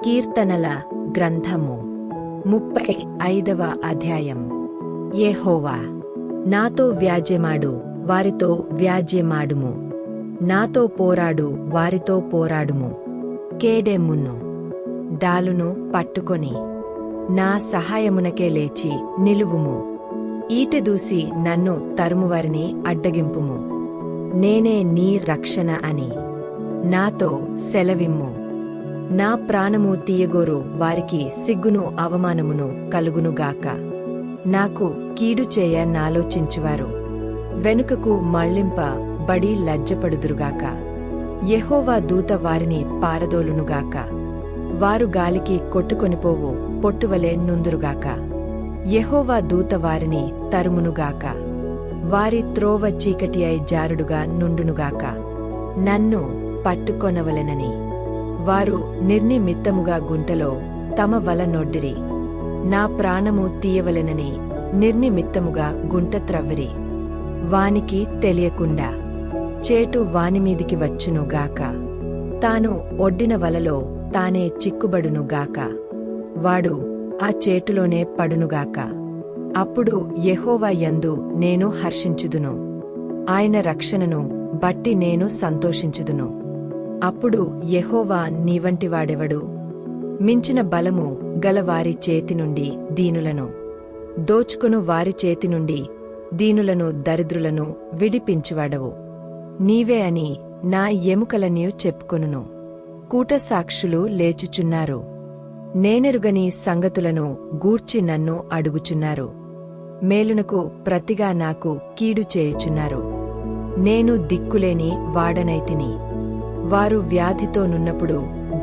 కీర్తనల గ్రంథము 35వ అధ్యాయం. యెహోవా, నాతో వ్యాజ్యమాడు, వారితో వ్యాజ్యమాడుము. నాతో పోరాడు, వారితో పోరాడుము. కేడెమ్మును డాలును పట్టుకొని నా సహాయమునకే లేచి నిలువుము. ఈటెదూసి నన్ను తరుమువారిని అడ్డగింపుము. నేనే నీ రక్షణ అని నాతో సెలవిమ్ము. నా ప్రాణము తీయగోరు వారికి సిగ్గును అవమానమును కలుగునుగాక. నాకు కీడు చేయ నాలోచించువారు వెనుకకు మళ్లింప బడి లజ్జపడుదురుగాక. యెహోవా దూత వారిని పారదోలునుగాక. వారు గాలికి కొట్టుకొనిపోవు పొట్టువలే నుందురుగాక. యెహోవా దూత వారిని తరుమునుగాక. వారి త్రోవ చీకటి అయి జారుడుగా నుండునుగాక. నన్ను పట్టుకొనవలెనని వారు నిర్నిమిత్తముగా గుంటలో తమ వల నొడ్డిరి. నా ప్రాణము తీయవలెనని నిర్నిమిత్తముగా గుంట త్రవ్విరి. వానికి తెలియకుండా చేటు వానిమీదికి వచ్చునుగాక. తాను ఒడ్డిన వలలో తానే చిక్కుబడునుగాక. వాడు ఆ చేటులోనే పడునుగాక. అప్పుడు యెహోవా యందు నేను హర్షించుదును. ఆయన రక్షణను బట్టి నేను సంతోషించుదును. అప్పుడు యెహోవా నీవంటివాడెవడు? మించిన బలము గలవారి చేతినుండి దీనులను దోచుకును వారి చేతినుండి దీనులను దరిద్రులను విడిపించువాడవు నీవే అని నా ఎముకలనియు చెప్పుకొనును. కూటసాక్షులు లేచుచున్నారు. నేనెరుగని సంగతులను గూర్చి నన్ను అడుగుచున్నారు. మేలునకు ప్రతిగా నాకు కీడు చేయుచున్నారు. నేను దిక్కులేని వాడనైతిని. వారు వ్యాధితో నున్నప్పుడు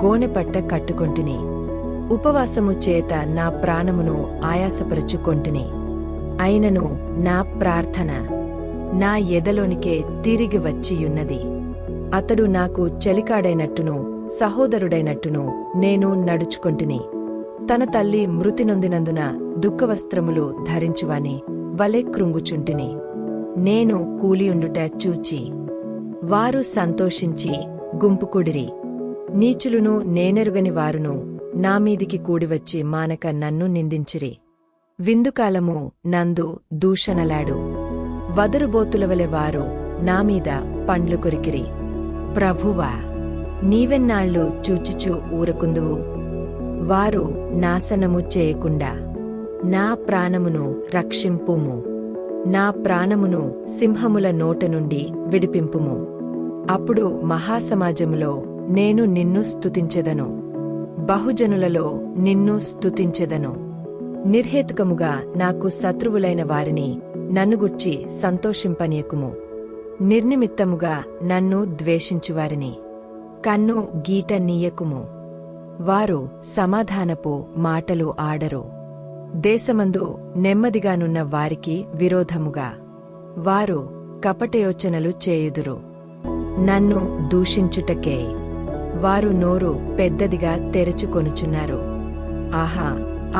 గోనెపట్ట కట్టుకొంటిని. ఉపవాసము చేత నా ప్రాణమును ఆయాసపరచుకొంటిని. అయినను నా ప్రార్థన నా ఎదలోనికే తిరిగి వచ్చియున్నది. అతడు నాకు చెలికాడైనట్టును సహోదరుడైనట్టును నేను నడుచుకొంటిని. తన తల్లి మృతి నొందినందున దుఃఖవస్త్రములు ధరించువాని వలె కృంగుచుంటిని. నేను కూలియుండుట చూచి వారు సంతోషించి గుంపుకూడిరి. నీచులును నేనెరుగని వారును నామీదికి కూడివచ్చి మానక నన్ను నిందించిరి. విందుకాలము నందు దూషణలాడు వదరుబోతులవలె వారు నామీద పండ్లు కొరికిరి. ప్రభువా, నీవెన్నాళ్ళు చూచుచూ ఊరకుందువు? వారు నాశనము చేయకుండా నా ప్రాణమును రక్షింపుము. నా ప్రాణమును సింహముల నోట నుండి విడిపింపుము. అప్పుడు మహాసమాజములో నేను నిన్ను స్తుతించెదను. బహుజనులలో నిన్ను స్తుతించెదను. నిర్హేతుకముగా నాకు శత్రువులైన వారిని నన్నుగుర్చి సంతోషింపనీయకుము. నిర్నిమిత్తముగా నన్ను ద్వేషించువారిని కన్ను గీట నీయకుము. వారు సమాధానపు మాటలు ఆడరు. దేశమందు నెమ్మదిగానున్న వారికి విరోధముగా వారు కపటయోచనలు చేయుదురు. నన్ను దూషించుటకే వారు నోరు పెద్దదిగా తెరచుకొనుచున్నారు. ఆహా,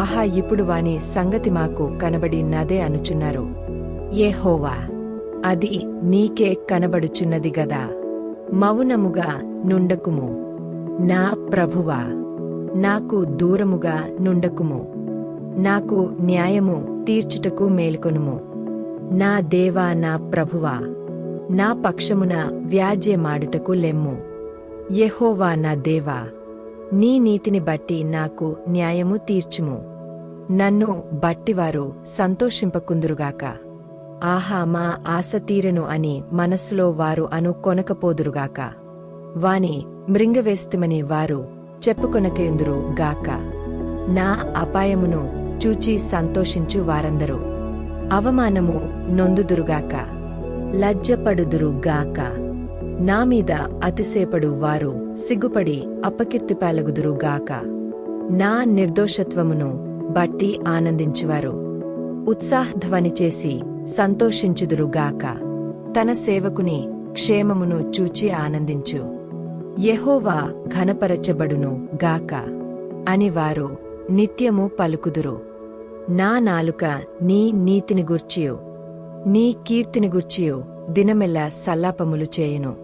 ఆహా, ఇప్పుడు వాని సంగతి మాకు కనబడి నదే అనుచున్నారు. యెహోవా, అది నీకే కనబడుచున్నది గదా. మౌనముగా నుండకుము. నా ప్రభువా, నాకు దూరముగా నుండకుము. నాకు న్యాయము తీర్చుటకు మేల్కొనుము. నా దేవా, నా ప్రభువా, నా పక్షమున వ్యాజ్యమాడుటకు లెమ్ము. యెహోవా నా దేవా, నీ నీతిని బట్టి నాకు న్యాయము తీర్చుము. నన్ను బట్టివారు సంతోషింపకుందురుగాక. ఆహా, మా ఆశ తీరెను అని మనస్సులో వారు కొనకపోదురుగాక. వాని మృంగవేస్తిమని వారు చెప్పుకొనకేందురు గాక. నా అపాయమును చూచి సంతోషించు వారందరూ అవమానము నొందుదురుగాక, లజ్జపడుదురుగాక. నామీద అతిశయపడు వారు సిగ్గుపడి అపకీర్తిపాలగుదురుగాక. నా నిర్దోషత్వమును బట్టి ఆనందించువారు ఉత్సాహధ్వని చేసి సంతోషించుదురుగాక. తన సేవకుని క్షేమమును చూచి ఆనందించు. యెహోవా ఘనపరచబడును గాక అని వారు నిత్యము పలుకుదురు. నా నాలుక నీ నీతిని గూర్చియు నీ కీర్తిని గూర్చియు దినమెల్లా సల్లాపములు చేయును.